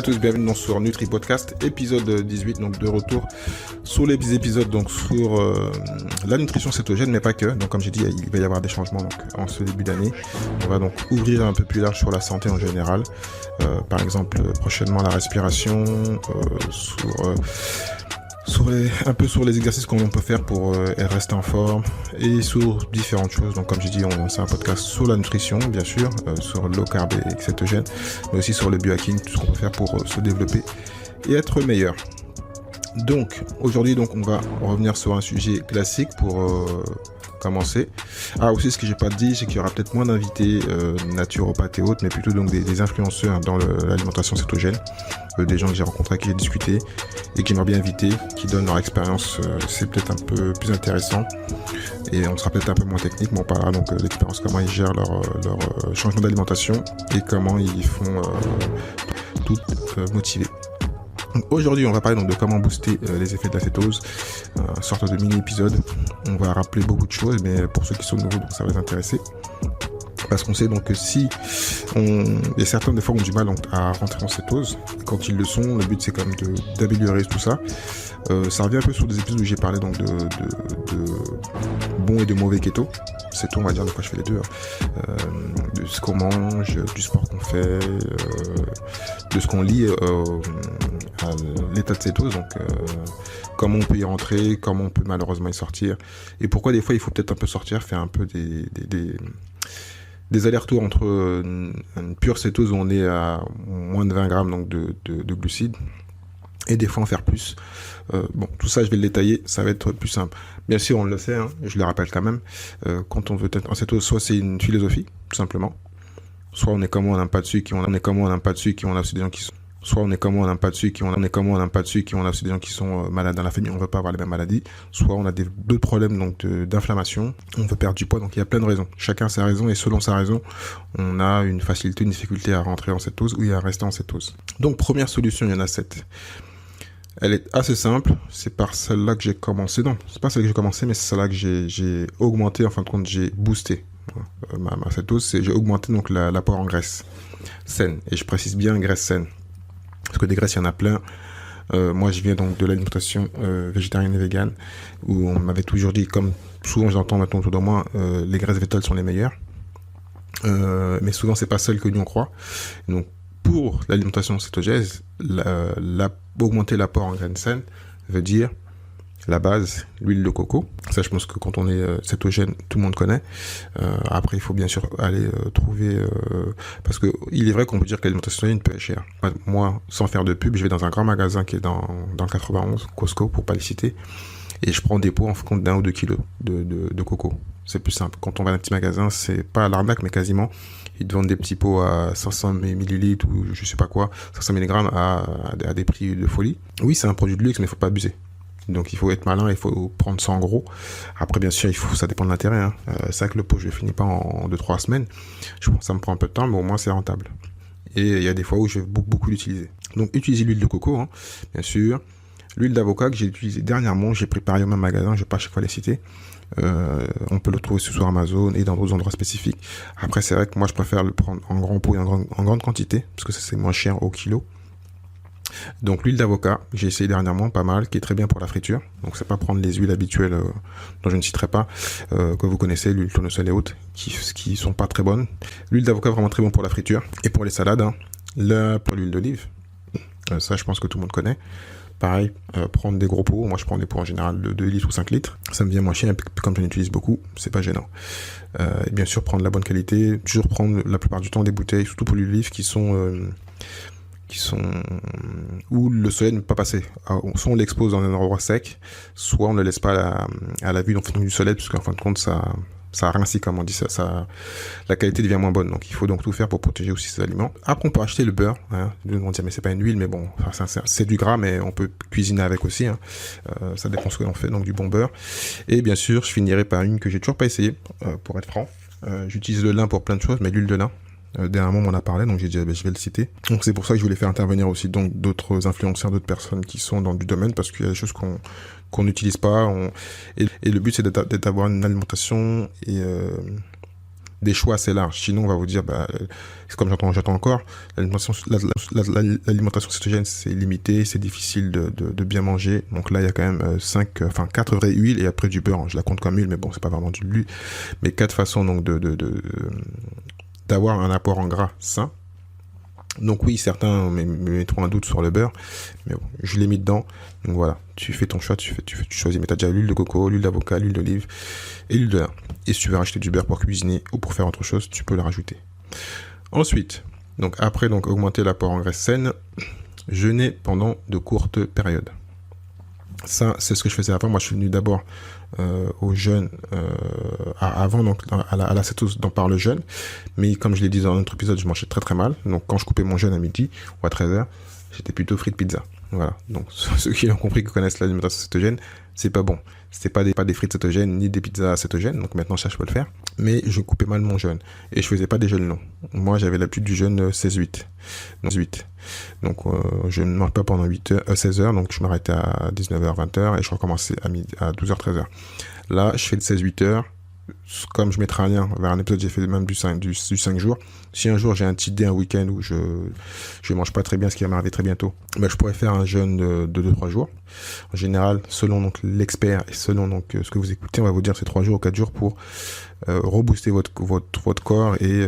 tous, bienvenue sur Nutri Podcast, épisode 18, donc de retour sur les épisodes donc sur la nutrition cétogène, mais pas que. Donc comme j'ai dit, il va y avoir des changements donc, en ce début d'année. On va donc ouvrir un peu plus large sur la santé en général. Par exemple, prochainement la respiration, un peu sur les exercices qu'on peut faire pour rester en forme et sur différentes choses. Donc comme j'ai dit, c'est un podcast sur la nutrition, bien sûr, sur le low carb et cétogène, mais aussi sur le biohacking, tout ce qu'on peut faire pour se développer et être meilleur. Donc aujourd'hui, on va revenir sur un sujet classique pour commencer. Aussi, ce que j'ai pas dit, c'est qu'il y aura peut-être moins d'invités naturopathes et autres, mais plutôt donc des influenceurs dans l'alimentation cétogène, des gens que j'ai rencontrés, avec qui j'ai discuté et qui m'ont bien invité, qui donnent leur expérience. C'est peut-être un peu plus intéressant et on sera peut-être un peu moins technique, mais on parlera donc de l'expérience, comment ils gèrent leur changement d'alimentation et comment ils font tout motiver. Donc aujourd'hui, on va parler donc de comment booster les effets de la cétose, une sorte de mini-épisode. On va rappeler beaucoup de choses, mais pour ceux qui sont nouveaux, donc ça va les intéresser. Parce qu'on sait donc que il y a certains des fois qui ont du mal donc, à rentrer en cétose. Quand ils le sont, le but c'est quand même d'améliorer tout ça. Ça revient un peu sur des épisodes où j'ai parlé donc de bon et de mauvais keto. C'est tout, on va dire, de quoi je fais les deux. De ce qu'on mange, du sport qu'on fait, de ce qu'on lit à l'état de cétose. Donc comment on peut y rentrer, comment on peut malheureusement y sortir. Et pourquoi des fois il faut peut-être un peu sortir, faire un peu des allers-retours entre une pure cétose où on est à moins de 20 grammes donc de glucides et des fois en faire plus. Tout ça je vais le détailler, ça va être plus simple. Bien sûr on le sait, je le rappelle quand même, quand on veut être en cétose, soit c'est une philosophie, tout simplement, soit on est comme moi, on n'a pas de sucre, on est comme moi, on n'a pas de sucre, on a aussi des gens qui sont soit on est comme moi, on n'a pas de sucre, on a aussi des gens qui sont malades dans la famille, on ne veut pas avoir les mêmes maladies, soit on a d'autres problèmes donc d'inflammation, on veut perdre du poids, donc il y a plein de raisons. Chacun a sa raison et selon sa raison, on a une facilité, une difficulté à rentrer en cétose ou à rester en cétose. Donc première solution, il y en a 7. Elle est assez simple, c'est par celle-là que j'ai commencé. Non, c'est pas celle que j'ai commencé, mais c'est celle-là que j'ai augmenté, en fin de compte, j'ai boosté ma cétose, j'ai augmenté donc l'apport en graisse saine, et je précise bien graisse saine. Parce que des graisses, il y en a plein. Moi, je viens donc de l'alimentation végétarienne et végane, où on m'avait toujours dit, comme souvent j'entends maintenant autour de moi, les graisses végétales sont les meilleures. Mais souvent, c'est pas celles que nous on croit. Donc, pour l'alimentation cétogène, augmenter l'apport en graines saines veut dire la base, l'huile de coco. Ça, je pense que quand on est cétogène, tout le monde connaît. Après, il faut bien sûr aller trouver... parce que il est vrai qu'on peut dire que l'alimentation cétogène peut être chère. Moi, sans faire de pub, je vais dans un grand magasin qui est dans le 91, Costco, pour pas les citer, et je prends des pots en compte d'1 ou 2 kilos de coco. C'est plus simple. Quand on va dans un petit magasin, c'est pas à l'arnaque, mais quasiment. Ils te vendent des petits pots à 500 millilitres ou je sais pas quoi, 500 mg à des prix de folie. Oui, c'est un produit de luxe, mais il faut pas abuser. Donc il faut être malin, il faut prendre ça en gros. Après bien sûr, ça dépend de l'intérêt. C'est vrai que le pot, je le finis pas en 2-3 semaines. Je pense que ça me prend un peu de temps, mais au moins c'est rentable. Et il y a des fois où je vais beaucoup l'utiliser. Donc utiliser l'huile de coco, bien sûr. L'huile d'avocat que j'ai utilisée dernièrement, j'ai pris pareil au même magasin, je vais pas à chaque fois les citer. On peut le trouver sur Amazon et dans d'autres endroits spécifiques. Après c'est vrai que moi je préfère le prendre en grand pot et en grande quantité, parce que ça c'est moins cher au kilo. Donc l'huile d'avocat, j'ai essayé dernièrement, pas mal, qui est très bien pour la friture. Donc c'est pas prendre les huiles habituelles dont je ne citerai pas, que vous connaissez, l'huile tournesol et autres, qui sont pas très bonnes. L'huile d'avocat vraiment très bon pour la friture et pour les salades. Pour l'huile d'olive, ça je pense que tout le monde connaît. Pareil, prendre des gros pots, moi je prends des pots en général de 2 litres ou 5 litres, ça me vient moins cher, et comme j'en utilise beaucoup, c'est pas gênant. Et bien sûr prendre la bonne qualité, toujours prendre la plupart du temps des bouteilles, surtout pour l'huile d'olive qui sont où le soleil ne peut pas passer. Alors, soit on l'expose dans un endroit sec, soit on ne le laisse pas à la vue du soleil, parce qu'en fin de compte ça rince, comme on dit, la qualité devient moins bonne. Donc il faut donc tout faire pour protéger aussi ces aliments. Après on peut acheter le beurre, on va dire mais c'est pas une huile, mais bon, c'est du gras, mais on peut cuisiner avec aussi, ça dépend ce que l'on fait, donc du bon beurre. Et bien sûr je finirai par une que j'ai toujours pas essayé, pour être franc. J'utilise le lin pour plein de choses, mais l'huile de lin, dernièrement on en a parlé, donc j'ai dit je vais le citer. Donc c'est pour ça que je voulais faire intervenir aussi donc d'autres influenceurs, d'autres personnes qui sont dans du domaine, parce qu'il y a des choses qu'on n'utilise pas, et le but c'est d'avoir une alimentation et des choix assez larges. Sinon, on va vous dire, c'est comme j'entends encore, l'alimentation cétogène, c'est limité, c'est difficile de bien manger. Donc là, il y a quand même 4 vraies huiles et après du beurre. Je la compte comme huile, mais bon, c'est pas vraiment du l'huile. Mais 4 façons donc d'avoir un apport en gras sain. Donc oui, certains me mettront un doute sur le beurre, mais bon, je l'ai mis dedans. Donc voilà, tu fais ton choix, tu choisis. Mais tu as déjà l'huile de coco, l'huile d'avocat, l'huile d'olive et l'huile de lin. Et si tu veux rajouter du beurre pour cuisiner ou pour faire autre chose, tu peux le rajouter. Ensuite, donc après augmenter l'apport en graisse saine, jeûner pendant de courtes périodes. Ça, c'est ce que je faisais avant. Moi, je suis venu d'abord au jeûne, avant donc à la cétose par le jeûne. Mais comme je l'ai dit dans un autre épisode, je mangeais très très mal. Donc quand je coupais mon jeûne à midi ou à 13h, j'étais plutôt frites pizza. Voilà. Donc ceux qui ont compris, qui connaissent l'alimentation cétogène, c'est pas bon. C'était pas des frites cétogènes ni des pizzas cétogènes. Donc maintenant ça je peux le faire. Mais je coupais mal mon jeûne et je faisais pas des jeûnes longs. Moi j'avais l'habitude du jeûne 16-8. Donc je ne mange pas pendant 16 heures. Donc je m'arrêtais à 19h, 20h et je recommençais à 12h, 13h. Là je fais de 16-8 heures. Comme je mettrai un lien vers un épisode, j'ai fait même du 5 jours. Si un jour j'ai un cheat day, un week-end où je mange pas très bien, ce qui va m'arriver très bientôt, je pourrais faire un jeûne de 2-3 jours. En général, selon donc l'expert et selon donc ce que vous écoutez, on va vous dire c'est 3 jours ou 4 jours pour rebooster votre corps et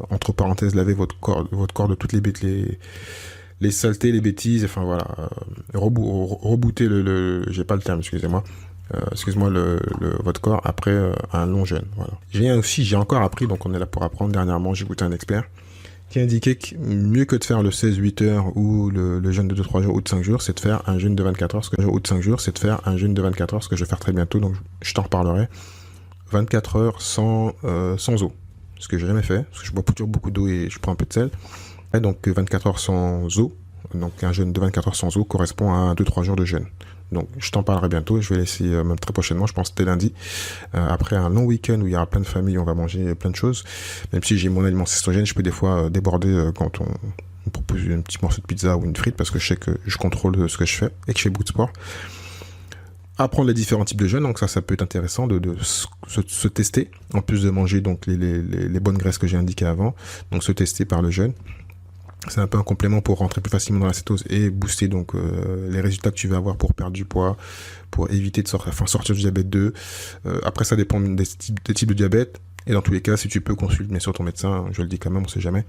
entre parenthèses laver votre corps de toutes les saletés, les bêtises, enfin voilà, rebooter j'ai pas le terme, excusez-moi, votre corps après un long jeûne. Voilà. J'ai encore appris, donc on est là pour apprendre. Dernièrement, j'ai écouté un expert qui indiquait que mieux que de faire le 16-8 heures ou le jeûne de 2-3 jours ou de 5 jours, c'est de faire un jeûne de 24 heures, ou de 5 jours, c'est de faire un jeûne de 24 heures, ce que je vais faire très bientôt, donc je t'en reparlerai. 24 heures sans eau, ce que j'ai jamais fait, parce que je bois toujours beaucoup d'eau et je prends un peu de sel. Et donc 24 heures sans eau, donc un jeûne de 24 heures sans eau correspond à 2-3 jours de jeûne. Donc je t'en parlerai bientôt, je vais laisser même très prochainement, je pense dès lundi, après un long week-end où il y aura plein de familles, on va manger plein de choses. Même si j'ai mon aliment cétogène, je peux des fois déborder quand on me propose un petit morceau de pizza ou une frite, parce que je sais que je contrôle ce que je fais et que je fais beaucoup de sport. Apprendre les différents types de jeûnes, donc ça peut être intéressant de se tester, en plus de manger donc les bonnes graisses que j'ai indiquées avant, donc se tester par le jeûne. C'est un peu un complément pour rentrer plus facilement dans la cétose et booster donc les résultats que tu vas avoir pour perdre du poids, pour éviter de sortir du diabète 2. Après, ça dépend des types de diabète. Et dans tous les cas, si tu peux, consulte bien sûr ton médecin, je le dis quand même, on sait jamais,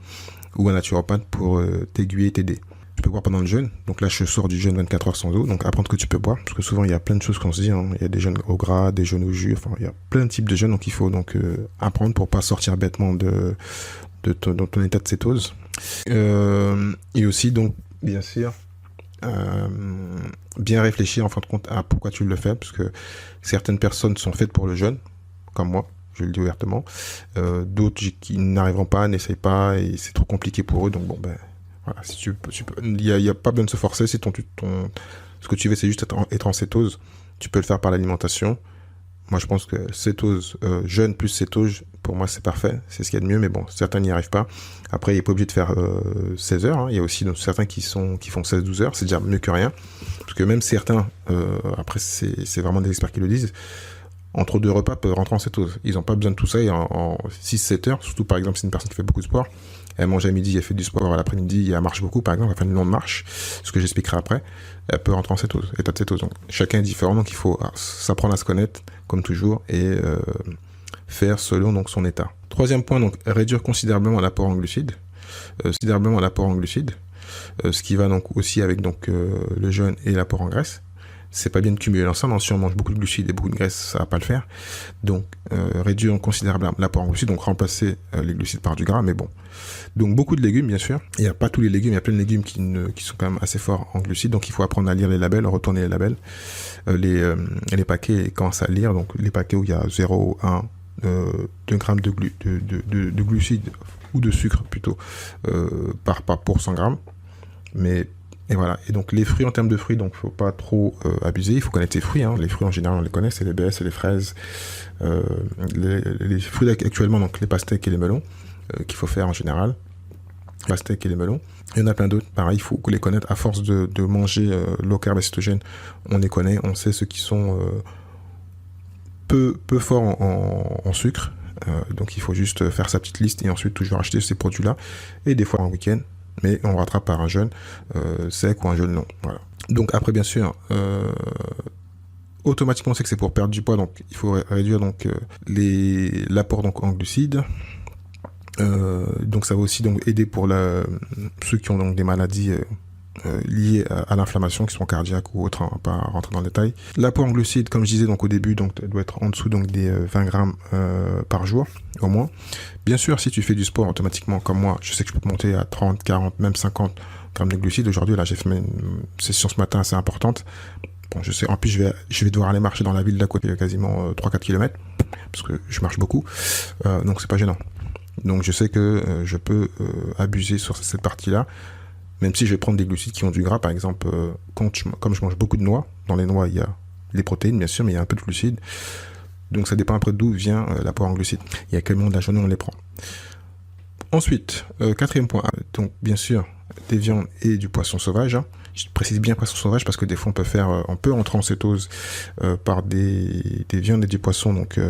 ou un naturopathe pour t'aiguiller et t'aider. Tu peux boire pendant le jeûne. Donc là, je sors du jeûne 24 heures sans eau. Donc apprendre que tu peux boire. Parce que souvent, il y a plein de choses qu'on se dit. Il y a des jeûnes au gras, des jeûnes au jus. Enfin, il y a plein de types de jeûnes. Donc il faut donc apprendre pour pas sortir bêtement de ton état de cétose. Et aussi, donc, bien sûr, bien réfléchir en fin de compte à pourquoi tu le fais. Parce que certaines personnes sont faites pour le jeûne, comme moi. Je le dis ouvertement. D'autres qui n'arriveront pas, n'essayent pas et c'est trop compliqué pour eux. Donc bon, voilà, si tu peux, il y a pas besoin de se forcer. Si ce que tu veux, c'est juste être en cétose. Tu peux le faire par l'alimentation. Moi, je pense que cétose, jeûne plus cétose, pour moi, c'est parfait. C'est ce qu'il y a de mieux, mais bon, certains n'y arrivent pas. Après, il n'est pas obligé de faire 16 heures. Hein. Il y a aussi donc, certains qui font 16-12 heures. C'est déjà mieux que rien. Parce que même certains, après, c'est vraiment des experts qui le disent, entre 2 repas, peuvent rentrer en cétose. Ils n'ont pas besoin de tout ça et en 6-7 heures, surtout par exemple, c'est une personne qui fait beaucoup de sport. Elle mange à midi, elle fait du sport à l'après-midi, elle marche beaucoup, par exemple, elle fait une longue marche, ce que j'expliquerai après, elle peut rentrer en cétose, état de cétose. Donc, chacun est différent, donc il faut s'apprendre à se connaître, comme toujours, et faire selon donc, son état. Troisième point, donc, réduire considérablement l'apport en glucides. Ce qui va donc aussi avec donc, le jeûne et l'apport en graisse. C'est pas bien de cumuler l'ensemble, si on mange beaucoup de glucides et beaucoup de graisse, ça va pas le faire. Donc, réduire considérablement l'apport en glucides, donc remplacer les glucides par du gras, mais bon. Donc, beaucoup de légumes, bien sûr. Il n'y a pas tous les légumes, il y a plein de légumes qui sont quand même assez forts en glucides, donc il faut apprendre à lire les labels, retourner les labels, les paquets, et commencer à lire, donc les paquets où il y a 0, 1, 2 grammes de glucides, ou de sucre plutôt, pour 100 grammes. Et voilà. Et donc, les fruits, en termes de fruits, donc, faut pas trop abuser. Il faut connaître les fruits, hein. Les fruits, en général, on les connaît. C'est les baies, c'est les fraises. Les fruits actuellement, donc, les pastèques et les melons, qu'il faut faire en général. Pastèques et les melons. Il y en a plein d'autres. Pareil, il faut les connaître. À force de manger low carb et cétogène, on les connaît. On sait ceux qui sont peu forts en sucre. Donc il faut juste faire sa petite liste et ensuite toujours acheter ces produits-là. Et des fois en week-end, mais on rattrape par un jeûne sec ou un jeûne long. Voilà. Donc après, bien sûr, automatiquement, on sait que c'est pour perdre du poids, donc il faut réduire donc l'apport donc en glucides. Donc ça va aussi donc aider pour ceux qui ont donc des maladies liées à l'inflammation, qui sont cardiaques ou autres, hein, pas rentrer dans le détail. L'apport en glucides, comme je disais donc au début, donc doit être en dessous donc des 20 grammes par jour au moins. Bien sûr, si tu fais du sport automatiquement comme moi, je sais que je peux monter à 30, 40, même 50 grammes de glucides. Aujourd'hui, là, j'ai fait une session ce matin assez importante. Bon, je sais, en plus, je vais devoir aller marcher dans la ville d'à côté, quasiment 3-4 km, parce que je marche beaucoup, donc c'est pas gênant. Donc je sais que je peux abuser sur cette partie-là, même si je vais prendre des glucides qui ont du gras, par exemple, comme je mange beaucoup de noix, dans les noix, il y a les protéines, bien sûr, mais il y a un peu de glucides, donc ça dépend un peu d'où vient l'apport en glucides. Il y a quel moment de la journée on les prend. Ensuite, quatrième point, donc bien sûr, des viandes et du poisson sauvage, hein. Je précise bien poisson sauvage parce que des fois on peut entrer en cétose par des viandes et des poissons donc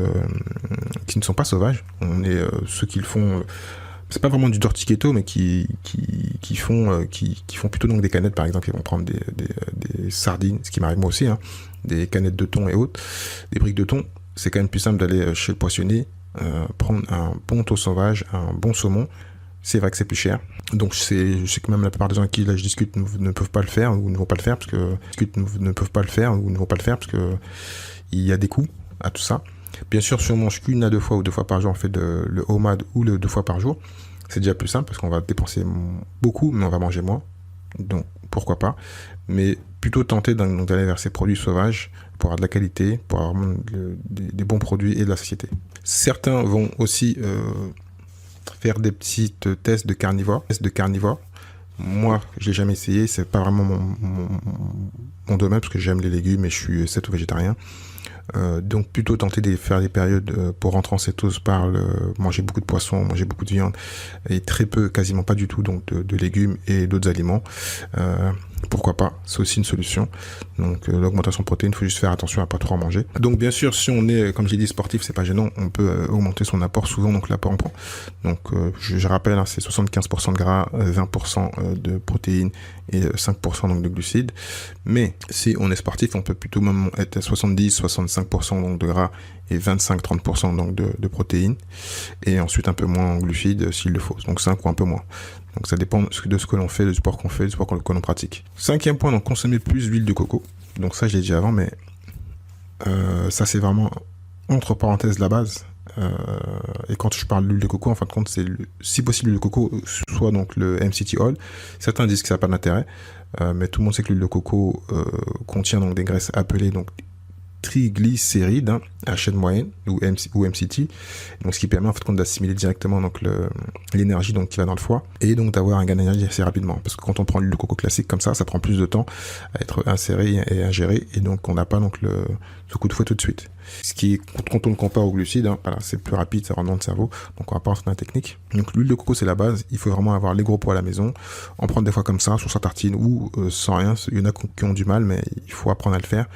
qui ne sont pas sauvages. On est ceux qui le font, c'est pas vraiment du dirty keto, mais qui font plutôt donc des canettes par exemple. Ils vont prendre des sardines, ce qui m'arrive moi aussi, hein, des canettes de thon et autres, des briques de thon. C'est quand même plus simple d'aller chez le poissonnier, prendre un bon thon sauvage, un bon saumon. C'est vrai que c'est plus cher. Donc je sais que même la plupart des gens avec qui là je discute ne peuvent pas le faire ou ne vont pas le faire parce que il y a des coûts à tout ça. Bien sûr, si on mange qu'une à 2 fois ou 2 fois par jour, on fait le OMAD ou le 2 fois par jour. C'est déjà plus simple parce qu'on va dépenser beaucoup, mais on va manger moins. Donc pourquoi pas. Mais plutôt tenter d'aller vers ces produits sauvages pour avoir de la qualité, pour avoir des bons produits et de la satiété. Certains vont aussi faire des petits tests de carnivore. Moi, je l'ai jamais essayé, c'est pas vraiment mon domaine parce que j'aime les légumes et je suis céto-végétarien. Donc plutôt tenter de faire des périodes pour rentrer en cétose par manger beaucoup de poissons, manger beaucoup de viande et très peu, quasiment pas du tout donc de légumes et d'autres aliments. Pourquoi pas, c'est aussi une solution. Donc l'augmentation de protéines, il faut juste faire attention à pas trop en manger. Donc bien sûr, si on est, comme j'ai dit, sportif, c'est pas gênant, on peut augmenter son apport souvent, donc l'apport en prend. Donc je rappelle, hein, c'est 75% de gras, 20% de protéines et 5% donc de glucides. Mais si on est sportif, on peut plutôt même être à 70-65% donc de gras et 25-30% donc de protéines. Et ensuite un peu moins en glucides s'il le faut, donc 5 ou un peu moins. Donc ça dépend de ce que l'on fait, du sport qu'on fait, du sport que l'on pratique. Cinquième point, donc consommer plus d'huile de coco. Donc ça, je l'ai dit avant, mais ça c'est vraiment entre parenthèses la base. Et quand je parle d'huile de coco, en fin de compte, c'est si possible l'huile de coco, soit donc le MCT oil. Certains disent que ça n'a pas d'intérêt, mais tout le monde sait que l'huile de coco contient donc des graisses appelées donc triglycérides, hein, à chaîne moyenne ou MCT, donc ce qui permet en fait d'assimiler directement donc l'énergie donc qui va dans le foie et donc d'avoir un gain d'énergie assez rapidement, parce que quand on prend l'huile de coco classique comme ça prend plus de temps à être inséré et ingéré et donc on n'a pas donc ce coup de fouet tout de suite. Ce qui est, quand on le compare aux glucides, hein, voilà, c'est plus rapide, ça rentre dans le cerveau, donc on va pas rentrer dans la technique. Donc l'huile de coco c'est la base, il faut vraiment avoir les gros pots à la maison, en prendre des fois comme ça sur sa tartine ou sans rien. Il y en a qui ont du mal, mais il faut apprendre à le faire.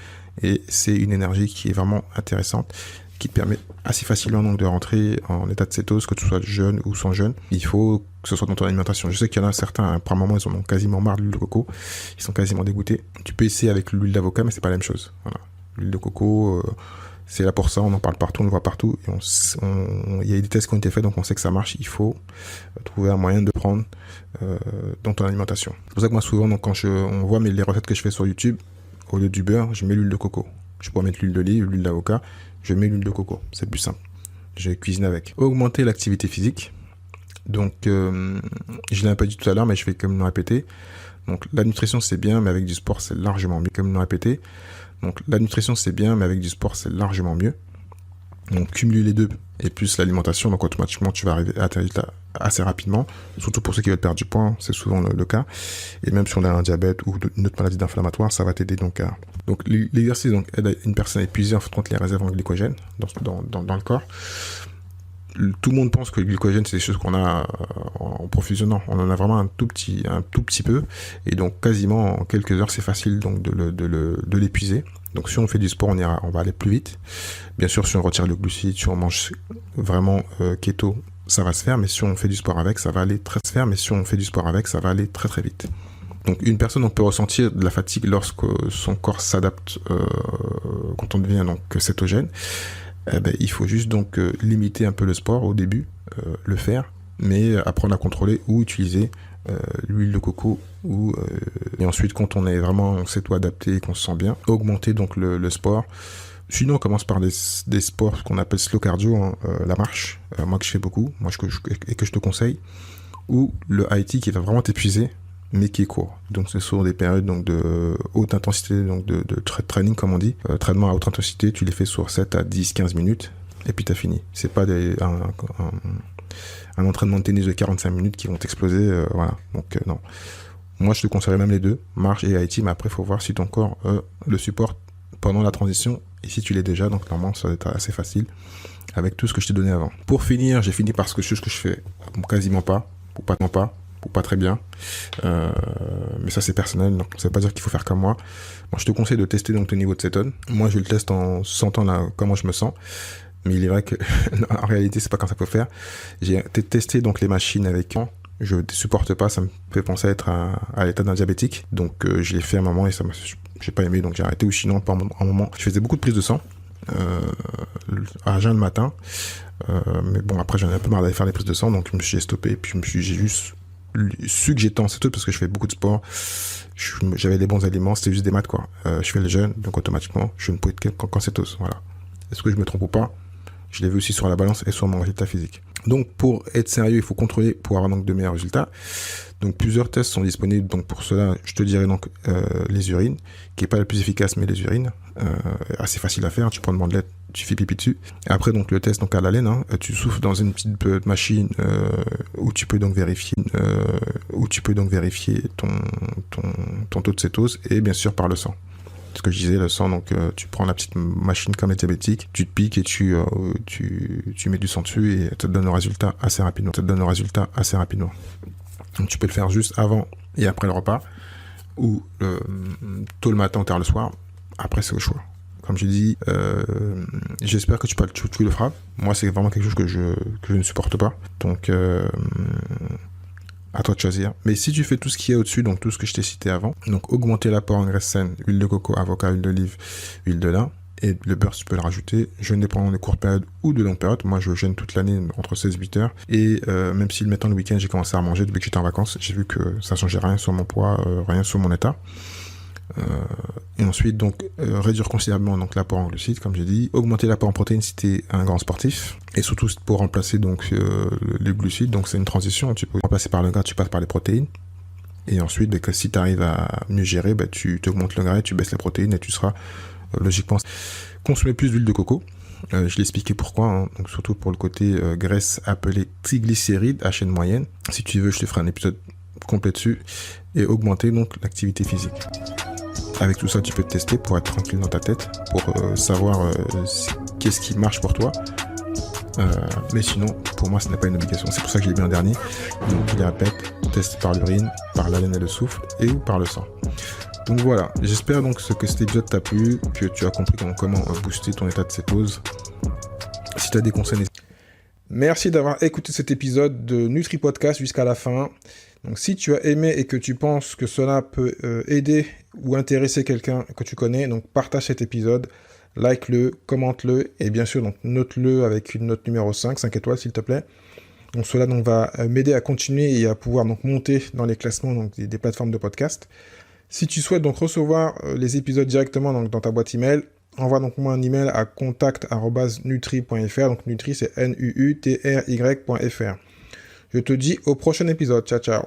Et c'est une énergie qui est vraiment intéressante, qui te permet assez facilement donc de rentrer en état de cétose, que tu sois jeune ou sans jeûne. Il faut que ce soit dans ton alimentation. Je sais qu'il y en a certains, par moment, ils en ont quasiment marre de l'huile de coco, ils sont quasiment dégoûtés. Tu peux essayer avec l'huile d'avocat, mais c'est pas la même chose. Voilà. L'huile de coco, c'est là pour ça, on en parle partout, on le voit partout. Il y a des tests qui ont été faits, donc on sait que ça marche. Il faut trouver un moyen de prendre dans ton alimentation. C'est pour ça que moi, souvent, donc, quand on voit les recettes que je fais sur YouTube, au lieu du beurre, je mets l'huile de coco. Je pourrais mettre l'huile d'olive, l'huile d'avocat, je mets l'huile de coco. C'est plus simple. Je cuisine avec. Augmenter l'activité physique. Donc, je l'ai un peu dit tout à l'heure, mais je vais quand même le répéter. Donc, la nutrition, c'est bien, mais avec du sport, c'est largement mieux. Comme le répéter. Donc, la nutrition, c'est bien, mais avec du sport, c'est largement mieux. Donc, cumuler les deux et plus l'alimentation, donc automatiquement, tu vas arriver à tes résultats assez rapidement. Surtout pour ceux qui veulent perdre du poids, c'est souvent le cas. Et même si on a un diabète ou une autre maladie inflammatoire, ça va t'aider donc à... Donc, l'exercice donc, aide une personne à épuiser en fait compte les réserves en glycogène dans le corps. Tout le monde pense que le glycogène, c'est des choses qu'on a en profusionnant. On en a vraiment un tout petit peu. Et donc, quasiment en quelques heures, c'est facile donc de l'épuiser. Donc si on fait du sport, on va aller plus vite. Bien sûr, si on retire le glucide, si on mange vraiment keto, ça va se faire, mais si on fait du sport avec, ça va aller très très très vite. Donc une personne peut ressentir de la fatigue lorsque son corps s'adapte quand on devient donc cétogène. Il faut juste donc limiter un peu le sport au début, le faire, mais apprendre à contrôler ou utiliser l'huile de coco et ensuite quand on s'est tout adapté et qu'on se sent bien, augmenter donc le sport. Sinon on commence par des sports qu'on appelle slow cardio, hein, la marche, moi que je fais beaucoup, et que je te conseille, ou le IT qui va vraiment t'épuiser mais qui est court. Donc ce sont des périodes donc de haute intensité, donc de training comme on dit, traitement à haute intensité, tu les fais sur 7 à 10-15 minutes et puis t'as fini. C'est pas un entraînement de tennis de 45 minutes qui vont t'exploser, voilà. Donc non. Moi je te conseillerais même les deux, marche et IT, mais après il faut voir si ton corps le supporte pendant la transition, et si tu l'es déjà, donc normalement ça va être assez facile avec tout ce que je t'ai donné avant. Pour finir, j'ai fini par ce que je fais quasiment pas, ou pas très bien, mais ça c'est personnel, donc ça veut pas dire qu'il faut faire comme moi. Moi je te conseille de tester donc ton niveau de cétone. Moi je le teste en sentant là comment je me sens, mais il est vrai que en réalité c'est pas comme ça qu'il faut faire. J'ai testé donc les machines avec je ne supporte pas, ça me fait penser à l'état d'un diabétique, donc je l'ai fait un moment et j'ai pas aimé, donc j'ai arrêté. Ou sinon pendant un moment je faisais beaucoup de prises de sang à jeun le matin, mais bon après j'en ai un peu marre d'aller faire les prises de sang, donc j'ai stoppé, et puis j'ai juste su que j'étais en cétose parce que je fais beaucoup de sport, j'avais les bons aliments, c'était juste des maths quoi. Je fais le jeûne, donc automatiquement je ne peux être qu'en cétose, voilà. Est-ce que je me trompe ou pas? Je l'ai vu aussi sur la balance et sur mon résultat physique. Donc pour être sérieux, il faut contrôler pour avoir donc de meilleurs résultats. Donc plusieurs tests sont disponibles. Donc pour cela, je te dirais donc les urines, qui est pas la plus efficace, mais les urines, assez facile à faire. Tu prends une bandelette, tu fais pipi dessus. Et après donc le test donc à l'haleine, hein, tu souffles dans une petite machine où tu peux donc vérifier ton taux de cétose, et bien sûr par le sang. Ce que je disais, le sang, donc tu prends la petite machine comme les diabétiques, tu te piques et tu mets du sang dessus et ça te donne le résultat assez rapidement. Donc tu peux le faire juste avant et après le repas, ou tôt le matin ou tard le soir. Après c'est au choix. Comme je dis, j'espère que tu le feras. Moi c'est vraiment quelque chose que je ne supporte pas. Donc à toi de choisir. Mais si tu fais tout ce qui est au-dessus, donc tout ce que je t'ai cité avant, donc augmenter l'apport en graisse saine, huile de coco, avocat, huile d'olive, huile de lin, et le beurre tu peux le rajouter, jeûner pendant des courtes périodes ou de longues périodes. Moi je jeûne toute l'année entre 16 et 8 heures, et même si le week-end j'ai commencé à manger depuis que j'étais en vacances, j'ai vu que ça changeait rien sur mon poids, rien sur mon état. Et ensuite donc réduire considérablement donc l'apport en glucides, comme j'ai dit, augmenter l'apport en protéines si t'es un grand sportif, et surtout pour remplacer donc les glucides. Donc c'est une transition, tu peux remplacer par le gras, tu passes par les protéines, et ensuite que si tu arrives à mieux gérer, tu augmentes le gras et tu baisses les protéines, et tu seras logiquement consommer plus d'huile de coco. Je l'ai expliqué pourquoi, hein, donc surtout pour le côté graisse appelée triglycéride à chaîne moyenne. Si tu veux, je te ferai un épisode complet dessus. Et augmenter donc l'activité physique. Avec tout ça, tu peux te tester pour être tranquille dans ta tête, pour savoir qu'est-ce qui marche pour toi. Mais sinon, pour moi, ce n'est pas une obligation. C'est pour ça que je l'ai mis en dernier. Donc, je les répète, teste par l'urine, par l'haleine et le souffle, ou par le sang. Donc voilà, j'espère donc que cet épisode t'a plu, que tu as compris comment booster ton état de cétose. Si tu as des conseils, merci d'avoir écouté cet épisode de Nutri Podcast jusqu'à la fin. Donc si tu as aimé et que tu penses que cela peut aider ou intéresser quelqu'un que tu connais, donc partage cet épisode, like-le, commente-le, et bien sûr donc note-le avec une note numéro 5 étoiles s'il te plaît. Donc cela donc va m'aider à continuer et à pouvoir donc monter dans les classements donc des plateformes de podcast. Si tu souhaites donc recevoir les épisodes directement donc dans ta boîte email, envoie donc moi un email à contact@nutri.fr. Donc Nutri c'est NUUTRY.fr. Je te dis au prochain épisode. Ciao ciao.